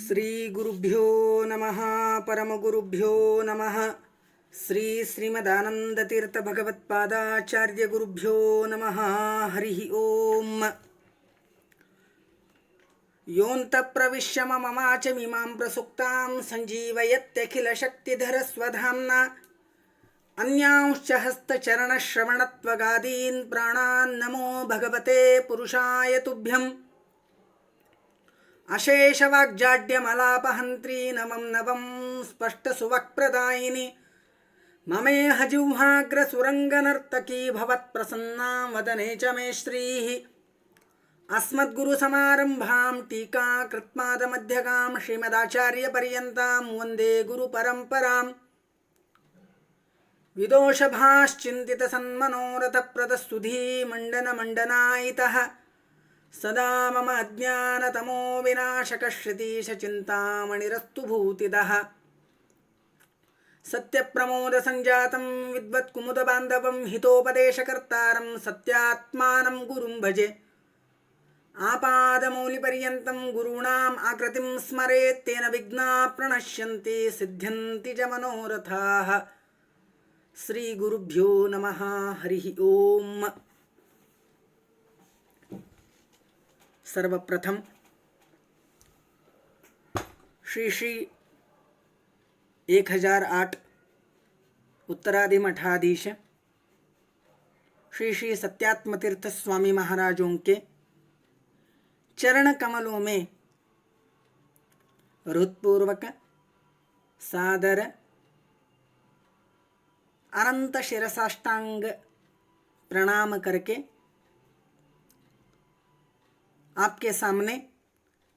श्री गुरुभ्यो नमः परमगुरुभ्यो नमः श्री श्रीमदानंदतीर्थ भगवत्पादाचार्य गुरुभ्यो नमः हरि ओम योऽन्तः प्रविश्य ममाचमिमां प्रसुप्तां सञ्जीवयत्यखिलशक्तिधर स्वधाम्ना अन्यांश्च हस्तचरणश्रवणत्वगादीन् प्राणान् नमो भगवते पुरुषाय तुभ्यम् अशेषवाग्जाड्यमलापहन्त्री नमं नवं स्पष्टसुवक्प्रदायिनि ममेह जिह्वाग्रसुरङ्गनर्तकी भवत्प्रसन्ना वदने च मे श्रीः अस्मद्गुरुसमारम्भां टीकाकृत्पादमध्यगां श्रीमदाचार्यपर्यन्तां वन्दे गुरुपरम्पराम् विदोषभाश्चिन्तितसन्मनोरथप्रदस्तुधीमण्डनमण्डनायितः सदा मम अज्ञानतमो विनाशकश्रुतिशचिन्तामणिरस्तु भूतिदः सत्यप्रमोदसञ्जातं विद्वत्कुमुदबान्धवं हितोपदेशकर्तारं सत्यात्मानं गुरुं भजे आपादमौलिपर्यन्तं गुरूणाम् आकृतिं स्मरेत् तेन विघ्नाः प्रणश्यन्ति सिद्ध्यन्ति च मनोरथाः। श्रीगुरुभ्यो नमः हरिः ओम। सर्वप्रथम श्री श्री 1008 उत्तरादि मठाधीश श्री श्री सत्यात्मतीर्थ स्वामी महाराजों के चरण कमलों में हृत्पूर्वक सादर अनंत शिरसाष्टांग प्रणाम करके आपके सामने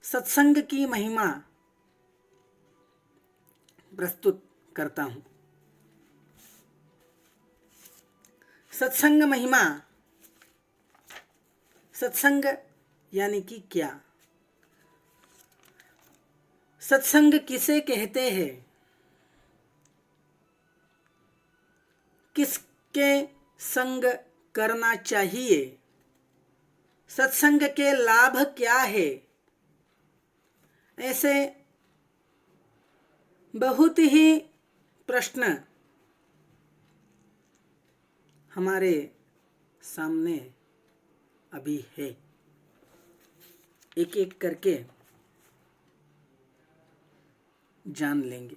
सत्संग की महिमा प्रस्तुत करता हूं। सत्संग महिमा, सत्संग यानी कि क्या, सत्संग किसे कहते हैं, किसके संग करना चाहिए, सत्संग के लाभ क्या है, ऐसे बहुत ही प्रश्न हमारे सामने अभी है। एक एक करके जान लेंगे।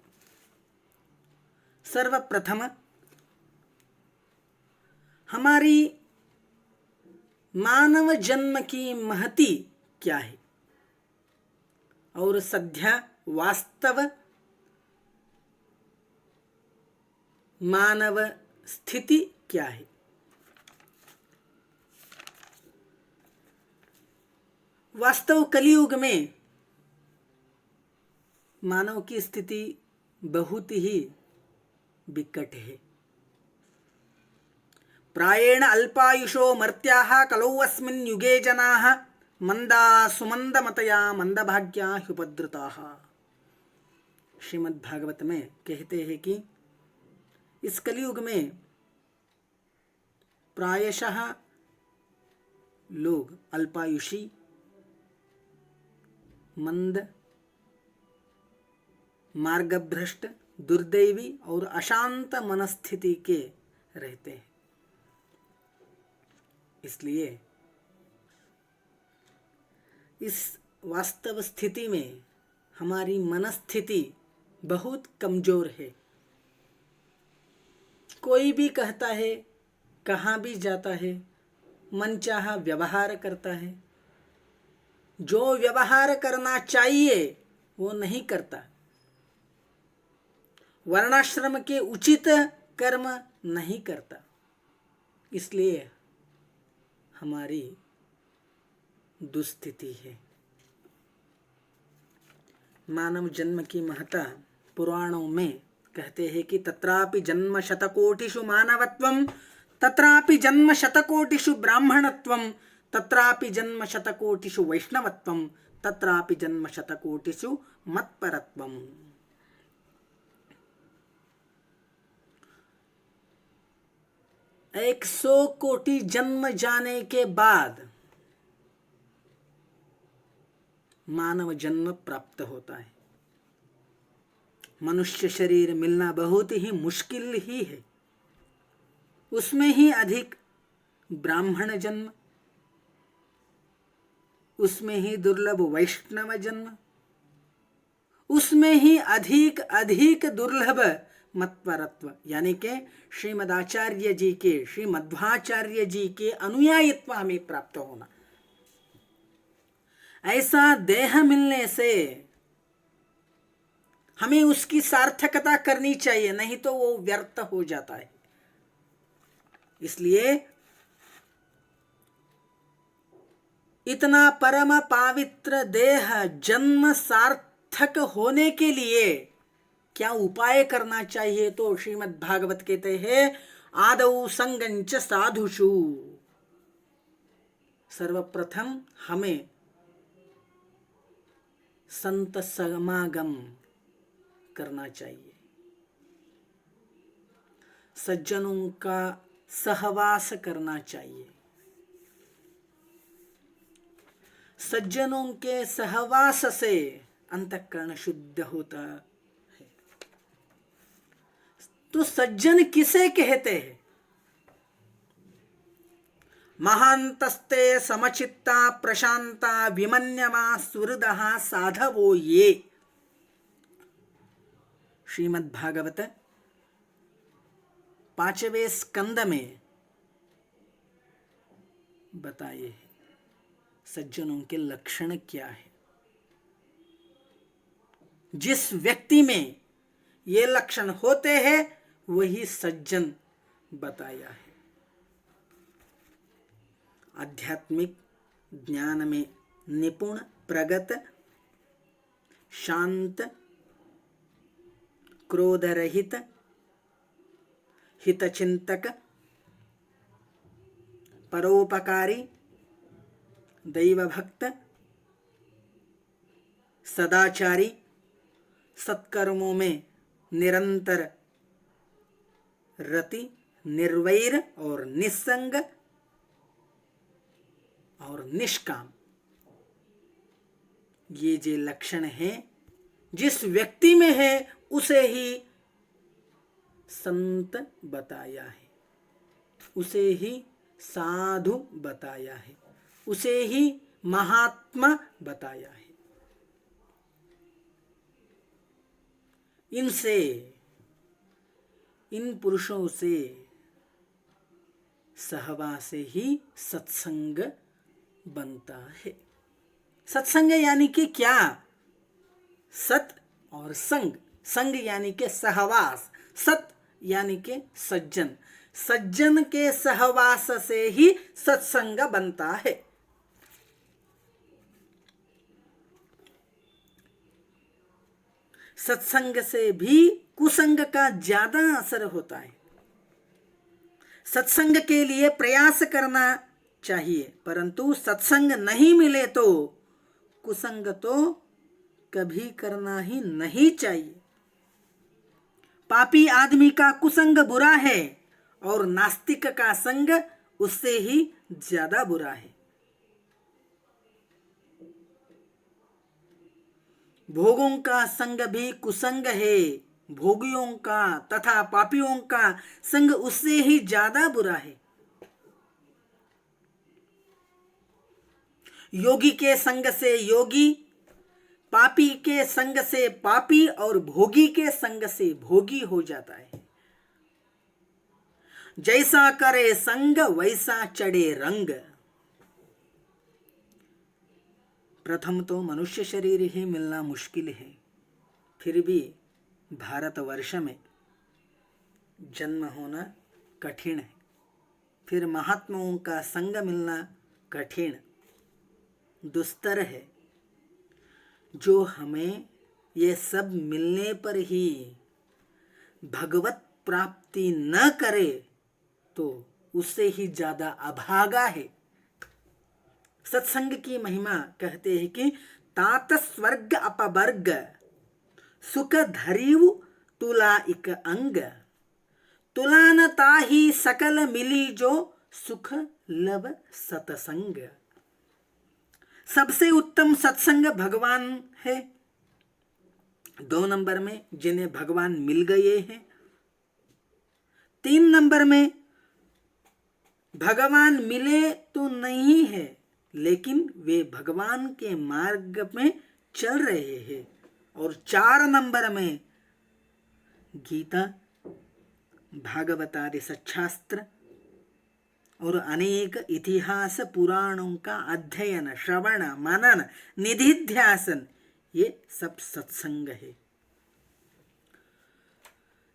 सर्वप्रथम हमारी मानव जन्म की महती क्या है और सद्या वास्तव मानव स्थिति क्या है। वास्तव कलियुग में मानव की स्थिति बहुत ही विकट है। प्रायेण अल्पायुषो मर्त्याः कलौ अस्मिन् युगे जनाः मंदा सुमंदमतया मंदभाग्या ह्युपद्रुताः। श्रीमद्भागवत में कहते हैं कि इस कलियुग में प्रायशः लोग अल्पायुषी, मंद, मार्गभ्रष्ट, दुर्दैवी और अशांत मनस्थिति के रहते हैं। इसलिए इस वास्तव स्थिति में हमारी मनस्थिति बहुत कमजोर है। कोई भी कहता है, कहाँ भी जाता है, मनचाहा व्यवहार करता है, जो व्यवहार करना चाहिए वो नहीं करता, वर्णाश्रम के उचित कर्म नहीं करता। इसलिए हमारी दुस्थिति है। मानव जन्म की महत्ता पुराणों में कहते हैं कि तत्रापि जन्म शतकोटिषु मानवत्वं, तत्रापि जन्म शतकोटिषु ब्राह्मणत्वं, तत्रापि जन्म शतकोटिषु वैष्णवत्वं, तत्रापि जन्म शतकोटिषु मत्परत्वम्। 100 कोटि जन्म जाने के बाद मानव जन्म प्राप्त होता है। मनुष्य शरीर मिलना बहुत ही मुश्किल ही है। उसमें ही अधिक ब्राह्मण जन्म, उसमें ही दुर्लभ वैष्णव जन्म, उसमें ही अधिक अधिक दुर्लभ मतपरत्व, यानी के श्रीमदाचार्य जी के, श्री मध्वाचार्य जी के अनुयायित्व हमें प्राप्त होना। ऐसा देह मिलने से हमें उसकी सार्थकता करनी चाहिए, नहीं तो वो व्यर्थ हो जाता है। इसलिए इतना परम पवित्र देह जन्म सार्थक होने के लिए क्या उपाय करना चाहिए? तो श्रीमद् भागवत कहते हैं आदौ संगंच साधुषु, सर्वप्रथम हमें संत समागम करना चाहिए, सज्जनों का सहवास करना चाहिए। सज्जनों के सहवास से अंतःकरण शुद्ध होता है। तो सज्जन किसे कहते हैं? महांतस्ते समचित्ता प्रशांता विमन्यमा सुहृदः साधवो ये। श्रीमद् भागवत 5वें स्कंद में बताए हैं सज्जनों के लक्षण क्या है। जिस व्यक्ति में ये लक्षण होते हैं वही सज्जन बताया है। आध्यात्मिक ज्ञान में निपुण, प्रगत, शांत, क्रोधरहित, हितचिंतक, परोपकारी, दैवभक्त, सदाचारी, सत्कर्मों में निरंतर रति, निर्वैर और निस्संग और निष्काम, ये जो लक्षण हैं जिस व्यक्ति में है उसे ही संत बताया है, उसे ही साधु बताया है, उसे ही महात्मा बताया है। इनसे, इन पुरुषों से सहवास ही सत्संग बनता है। सत्संग यानी कि क्या? सत और संग, संग यानी के सहवास, सत यानी के सज्जन, सज्जन के सहवास से ही सत्संग बनता है। सत्संग से भी कुसंग का ज्यादा असर होता है। सत्संग के लिए प्रयास करना चाहिए, परंतु सत्संग नहीं मिले तो कुसंग तो कभी करना ही नहीं चाहिए। पापी आदमी का कुसंग बुरा है और नास्तिक का संग उससे ही ज्यादा बुरा है। भोगों का संग भी कुसंग है, भोगियों का तथा पापियों का संग उससे ही ज्यादा बुरा है। योगी के संग से योगी, पापी के संग से पापी और भोगी के संग से भोगी हो जाता है। जैसा करे संग वैसा चढ़े रंग। प्रथम तो मनुष्य शरीर ही मिलना मुश्किल है, फिर भी भारतवर्ष में जन्म होना कठिन है। फिर महात्माओं का संग मिलना कठिन, दुस्तर है। जो हमें ये सब मिलने पर ही भगवत प्राप्ति न करे तो उससे ही ज्यादा अभागा है। सत्संग की महिमा कहते हैं कि तात स्वर्ग अपवर्ग सुख धरिव तुला इक अंग, तुलान ताही सकल मिली जो सुख लब सतसंग। सबसे उत्तम सत्संग भगवान है। 2 नंबर में जिन्हें भगवान मिल गए हैं। 3 नंबर में भगवान मिले तो नहीं है, लेकिन वे भगवान के मार्ग में चल रहे हैं। और 4 नंबर में गीता, भागवत आदि सच्छास्त्र और अनेक इतिहास पुराणों का अध्ययन, श्रवण, मनन, निधिध्यासन, ये सब सत्संग है।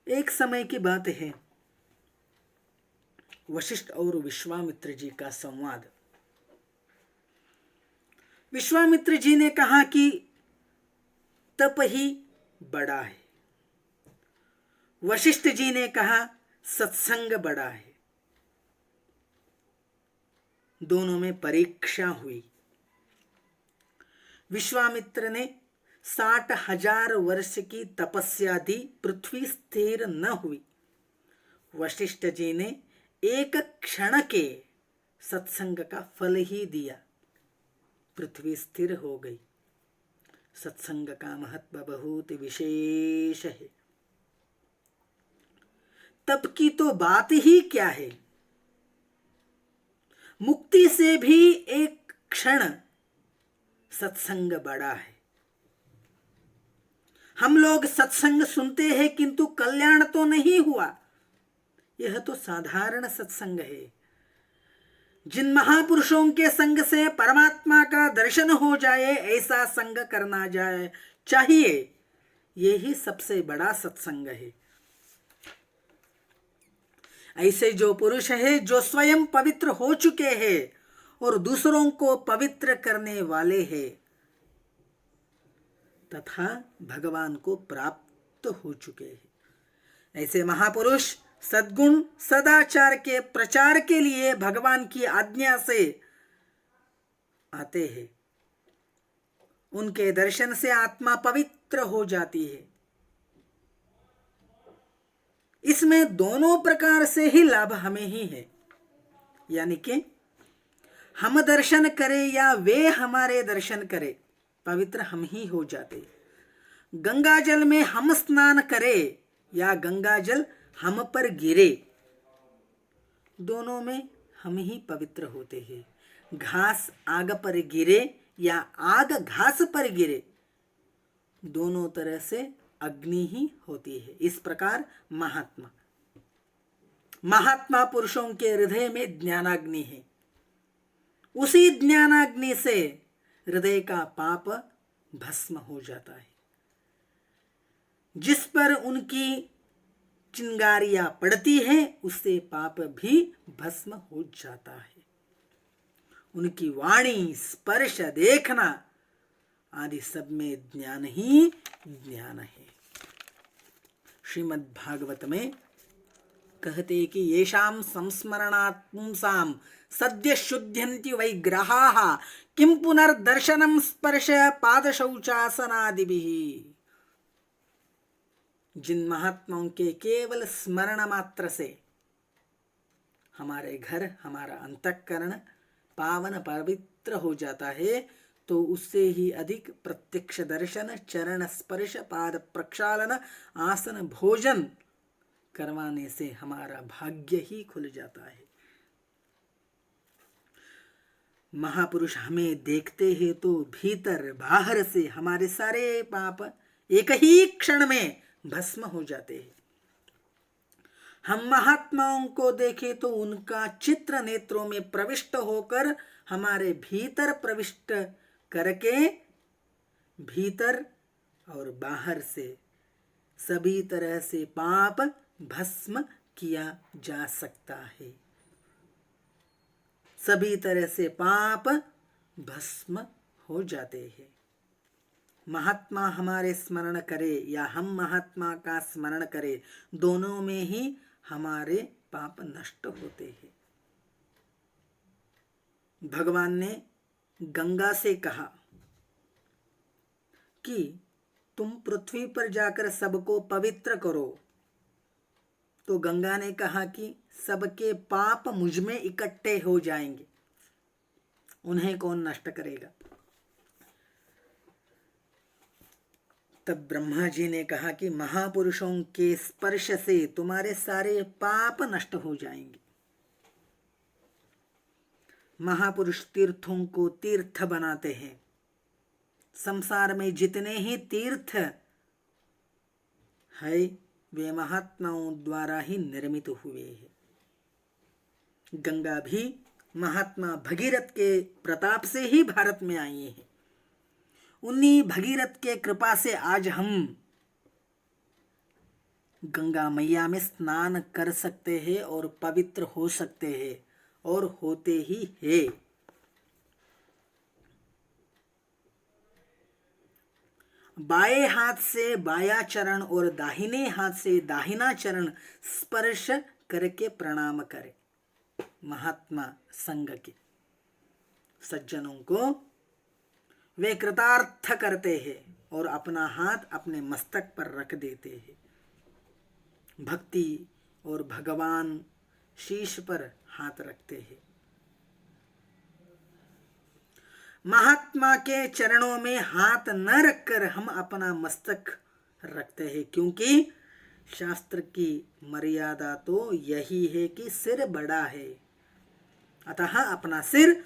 एक समय की बात है, वशिष्ठ और विश्वामित्र जी का संवाद। विश्वामित्र जी ने कहा कि तप ही बड़ा है। वशिष्ठ जी ने कहा सत्संग बड़ा है। दोनों में परीक्षा हुई। विश्वामित्र ने 60,000 वर्ष की तपस्या दी, पृथ्वी स्थिर न हुई। वशिष्ठ जी ने एक क्षण के सत्संग का फल ही दिया, पृथ्वी स्थिर हो गई। सत्संग का महत्व बहुत विशेष है। तप की तो बात ही क्या है, मुक्ति से भी एक क्षण सत्संग बड़ा है। हम लोग सत्संग सुनते हैं किंतु कल्याण तो नहीं हुआ। यह तो साधारण सत्संग है। जिन महापुरुषों के संग से परमात्मा का दर्शन हो जाए, ऐसा संग करना चाहिए। यही सबसे बड़ा सत्संग है। ऐसे जो पुरुष है जो स्वयं पवित्र हो चुके हैं और दूसरों को पवित्र करने वाले हैं तथा भगवान को प्राप्त हो चुके हैं, ऐसे महापुरुष सद्गुण सदाचार के प्रचार के लिए भगवान की आज्ञा से आते हैं। उनके दर्शन से आत्मा पवित्र हो जाती है। इसमें दोनों प्रकार से ही लाभ हमें ही है, यानी कि हम दर्शन करें या वे हमारे दर्शन करें, पवित्र हम ही हो जाते। गंगा जल में हम स्नान करें या गंगा जल हम पर गिरे, दोनों में हम ही पवित्र होते हैं। घास आग पर गिरे या आग घास पर गिरे, दोनों तरह से अग्नि ही होती है। इस प्रकार महात्मा पुरुषों के हृदय में ज्ञानाग्नि है। उसी ज्ञानाग्नि से हृदय का पाप भस्म हो जाता है। जिस पर उनकी चिंगारियां पड़ती है उससे पाप भी भस्म हो जाता है। उनकी वाणी, स्पर्श, देखना आदि सब में ज्ञान ही ज्ञान है। श्रीमद् भागवत में कहते कि येषां संस्मरणात् पुंसां सद्य शुद्ध्यन्ति वैग्रहाः किं पुनर्दर्शनं स्पर्श पादशौचासनादिभिः। जिन महात्माओं के केवल स्मरण मात्र से हमारे घर, हमारा अंतःकरण पावन पवित्र हो जाता है, तो उससे ही अधिक प्रत्यक्ष दर्शन, चरण स्पर्श, पाद प्रक्षालन, आसन, भोजन करवाने से हमारा भाग्य ही खुल जाता है। महापुरुष हमें देखते हैं तो भीतर बाहर से हमारे सारे पाप एक ही क्षण में भस्म हो जाते हैं। हम महात्माओं को देखें तो उनका चित्र नेत्रों में प्रविष्ट होकर हमारे भीतर प्रविष्ट करके भीतर और बाहर से सभी तरह से पाप भस्म किया जा सकता है। सभी तरह से पाप भस्म हो जाते हैं। महात्मा हमारे स्मरण करे या हम महात्मा का स्मरण करें, दोनों में ही हमारे पाप नष्ट होते हैं। भगवान ने गंगा से कहा कि तुम पृथ्वी पर जाकर सबको पवित्र करो, तो गंगा ने कहा कि सबके पाप मुझ में इकट्ठे हो जाएंगे, उन्हें कौन नष्ट करेगा। तब ब्रह्मा जी ने कहा कि महापुरुषों के स्पर्श से तुम्हारे सारे पाप नष्ट हो जाएंगे। महापुरुष तीर्थों को तीर्थ बनाते हैं। संसार में जितने ही तीर्थ है वे महात्माओं द्वारा ही निर्मित हुए हैं। गंगा भी महात्मा भगीरथ के प्रताप से ही भारत में आई है। उन्हीं भगीरथ के कृपा से आज हम गंगा मैया में स्नान कर सकते हैं और पवित्र हो सकते हैं और होते ही है। बाएं हाथ से बायां चरण और दाहिने हाथ से दाहिना चरण स्पर्श करके प्रणाम करें। महात्मा संघ के सज्जनों को वे कृतार्थ करते हैं और अपना हाथ अपने मस्तक पर रख देते हैं। भक्ति और भगवान शीश पर हाथ रखते हैं। महात्मा के चरणों में हाथ न रखकर हम अपना मस्तक रखते हैं, क्योंकि शास्त्र की मर्यादा तो यही है कि सिर बड़ा है, अतः अपना सिर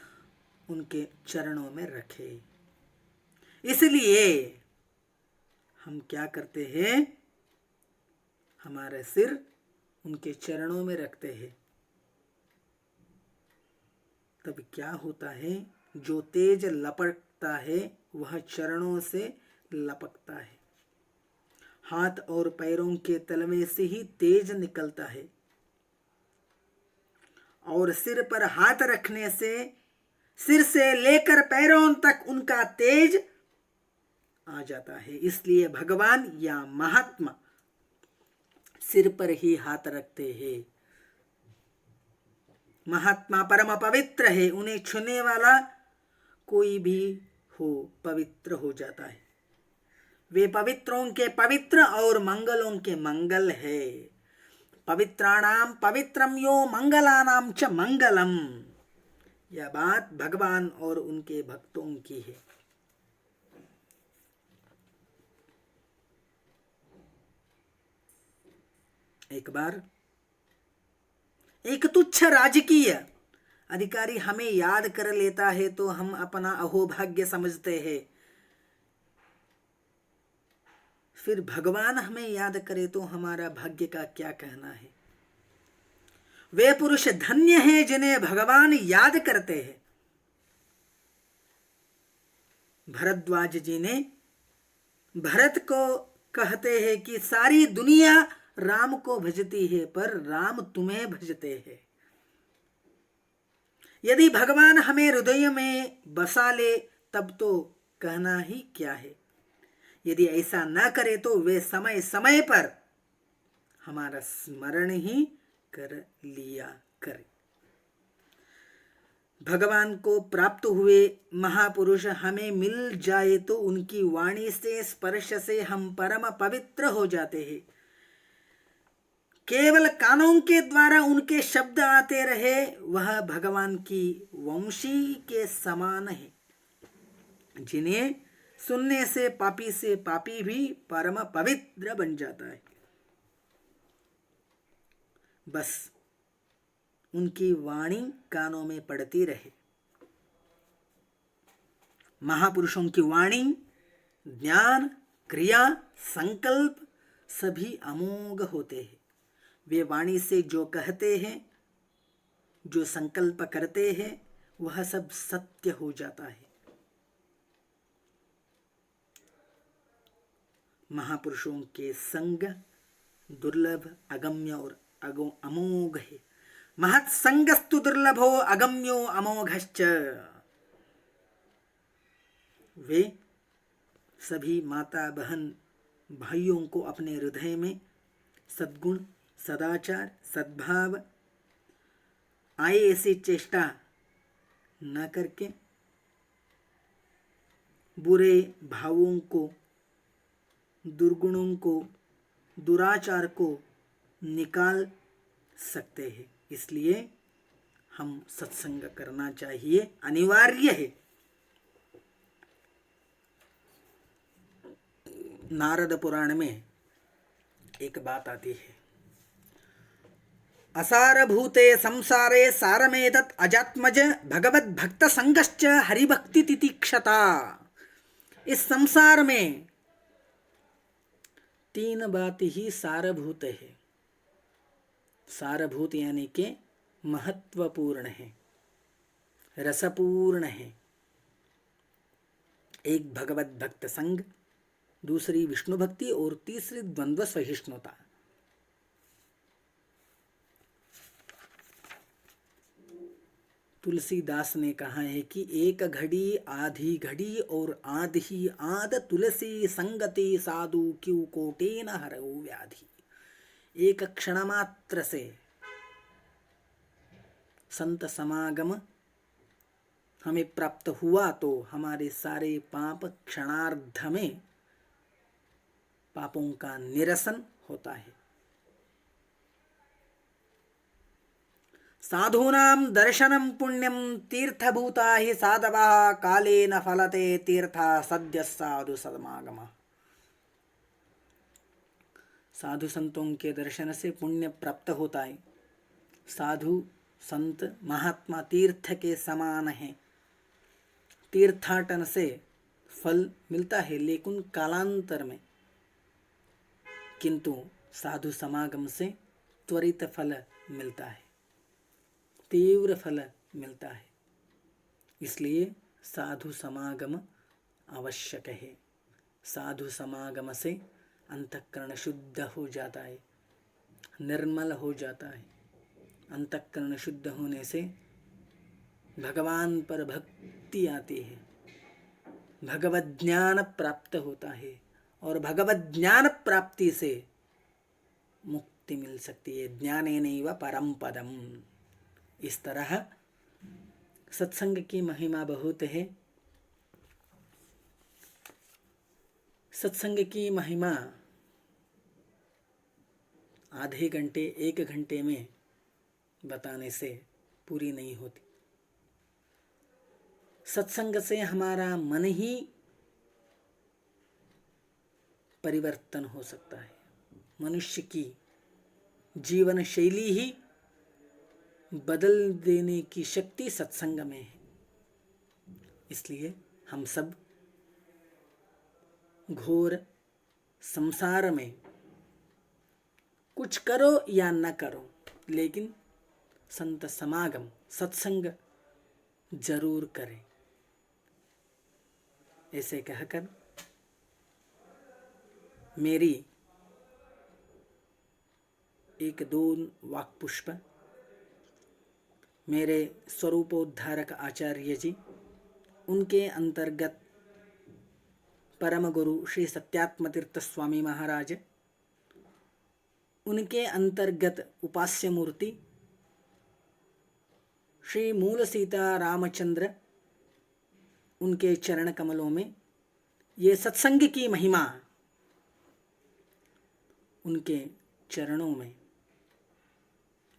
उनके चरणों में रखे। इसलिए हम क्या करते हैं, हमारा सिर उनके चरणों में रखते हैं। तब क्या होता है, जो तेज लपकता है वह चरणों से लपकता है। हाथ और पैरों के तलवे से ही तेज निकलता है और सिर पर हाथ रखने से सिर से लेकर पैरों तक उनका तेज आ जाता है। इसलिए भगवान या महात्मा सिर पर ही हाथ रखते हैं। महात्मा परम पवित्र है, उन्हें छूने वाला कोई भी हो पवित्र हो जाता है। वे पवित्रों के पवित्र और मंगलों के मंगल है। पवित्राणाम पवित्रम यो मंगलानाम च मंगलम। यह बात भगवान और उनके भक्तों की है। एक बार एक तुच्छ राजकीय अधिकारी हमें याद कर लेता है तो हम अपना अहोभाग्य समझते हैं। फिर भगवान हमें याद करे तो हमारा भाग्य का क्या कहना है। वे पुरुष धन्य हैं जिन्हें भगवान याद करते हैं। भरद्वाज जी ने भरत को कहते हैं कि सारी दुनिया राम को भजती है पर राम तुम्हें भजते हैं। यदि भगवान हमें हृदय में बसा ले तब तो कहना ही क्या है। यदि ऐसा न करे तो वे समय समय पर हमारा स्मरण ही कर लिया करे। भगवान को प्राप्त हुए महापुरुष हमें मिल जाए तो उनकी वाणी से स्पर्श से हम परम पवित्र हो जाते हैं। केवल कानों के द्वारा उनके शब्द आते रहे वह भगवान की वंशी के समान है, जिन्हें सुनने से पापी भी परम पवित्र बन जाता है। बस उनकी वाणी कानों में पड़ती रहे। महापुरुषों की वाणी, ज्ञान, क्रिया, संकल्प सभी अमोघ होते हैं। वे वाणी से जो कहते हैं, जो संकल्प करते हैं, वह सब सत्य हो जाता है। महापुरुषों के संग दुर्लभ, अगम्य और अमोघ है। महत् संगस्तु दुर्लभो अगम्यो अमोघश्च। वे सभी माता बहन भाइयों को अपने हृदय में सद्गुण, सदाचार, सद्भाव आए ऐसी चेष्टा न करके बुरे भावों को, दुर्गुणों को, दुराचार को निकाल सकते हैं। इसलिए हम सत्संग करना चाहिए, अनिवार्य है। नारद पुराण में एक बात आती है, असारभूते संसारे सारमेतत् अजात्मज भगवत भक्त संगश्च हरिभक्ति तितिक्षता। इस संसार में तीन बात ही सारभूत है। सारभूत यानी कि महत्वपूर्ण है, रसपूर्ण है। एक भगवत भक्त संग, दूसरी विष्णु भक्ति और तीसरी द्वंद्व सहिष्णुता। तुलसीदास ने कहा है कि एक घड़ी आधी घड़ी और आधी आध तुलसी संगति साधु क्यों कोटे न हरऊ व्याधि। एक क्षण मात्र से संत समागम हमें प्राप्त हुआ तो हमारे सारे पाप क्षणार्ध में पापों का निरसन होता है। साधूनां दर्शनं पुण्यं तीर्थभूता हि साधवः कालेन फलते तीर्था सद्य साधु सदमागम। साधु संतों के दर्शन से पुण्य प्राप्त होता है। साधु संत महात्मा तीर्थ के समान हैं। तीर्थाटन से फल मिलता है लेकिन कालांतर में, किंतु साधु समागम से त्वरित फल मिलता है, तीव्र फल मिलता है। इसलिए साधु समागम आवश्यक है। साधु समागम से अंतःकरण शुद्ध हो जाता है, निर्मल हो जाता है। अंतःकरण शुद्ध होने से भगवान पर भक्ति आती है, भगवत ज्ञान प्राप्त होता है और भगवत ज्ञान प्राप्ति से मुक्ति मिल सकती है। ज्ञानेनैव परम पदम। इस तरह सत्संग की महिमा बहुत है। सत्संग की महिमा आधे घंटे एक घंटे में बताने से पूरी नहीं होती। सत्संग से हमारा मन ही परिवर्तन हो सकता है। मनुष्य की जीवन शैली ही बदल देने की शक्ति सत्संग में है। इसलिए हम सब घोर संसार में कुछ करो या न करो, लेकिन संत समागम सत्संग जरूर करें। ऐसे कहकर मेरी एक दो वाक्पुष्प मेरे स्वरूपोद्धारक आचार्य जी, उनके अंतर्गत परम गुरु श्री सत्यात्म तीर्थ स्वामी महाराज, उनके अंतर्गत उपास्य मूर्ति श्री मूल सीता रामचंद्र, उनके चरण कमलों में ये सत्संग की महिमा, उनके चरणों में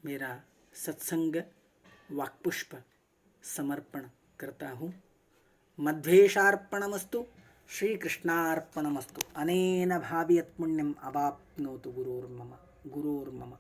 मेरा सत्संग वाक्पुष्प समर्पण करता हूँ। मध्वेशार्पणमस्तु, श्री कृष्णार्पणमस्तु। अनेन भावयत् पुण्यम अवाप्नोतु गुरोर्मम।